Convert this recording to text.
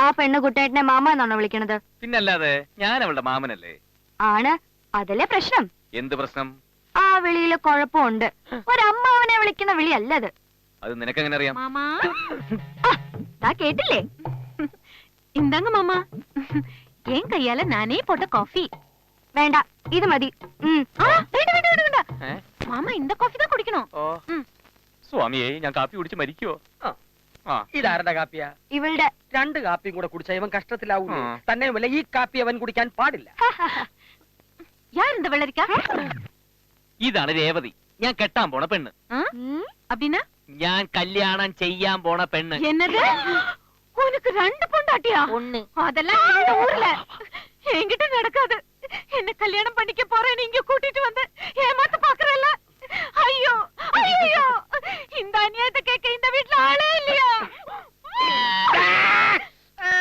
ആ പെണ്ണ് കുട്ടേട്ടനെ മാമ എന്നാണോ വിളിക്കണത്? പിന്നല്ലാതെ ഞാൻ അവളുടെ മാമനല്ലേ? ആണ്. അതല്ലേ പ്രശ്നം. എന്ത് പ്രശ്നം? ആ വിളിയില് കുഴപ്പമുണ്ട്. ഒരമ്മാവനെ വിളിക്കുന്ന വിളിയല്ലത്. അത് നിനക്കെങ്ങനെ അറിയാം? കേട്ടില്ലേ? ഇന്താങ്ക മാമ, ഏൻ കയ്യാല നാനേ പോട്ട കോഫി. വേണ്ട, ഇത് മതി. മാമ ഇന്ത കോഫി താ കുടിക്കണോ? സ്വാമിയെ, ഞാൻ കാപ്പി കുടിച്ച് മരിക്കുവോ? ഇതാരുടെ കാപ്പിയാ? ഇവളുടെ. 2 കാപ്പിയും കൂടെ കുടിച്ചാൽ ഇവൻ കഷ്ടത്തിലാവൂലേ? തന്നെയുമല്ല, ഈ കാപ്പി അവൻ കുടിക്കാൻ പാടില്ല. യാരെന്ത വെള്ളരിക്ക? ഇതാണ് രേവതി, ഞാൻ കെട്ടാൻ പോണ പെണ്ണ്. അപ്പിന്നാ? ഞാൻ കല്യാണം ചെയ്യാൻ പോണ പെണ്ണ്. എന്നത്? உனக்கு 2 பொண்டாட்டியா? ஒண்ணு. அதெல்லாம் இந்த ஊர்ல என்கிட்ட நடக்காது. என்ன கல்யாணம் பண்ணிக்க போறேன்னு இங்க கூட்டிட்டு வந்து ஏமாத்த பாக்குறல்ல? ஐயோ ஐயோ, இந்த அநியாயத்தை கேட்க இந்த வீட்ல ஆளே இல்லையா?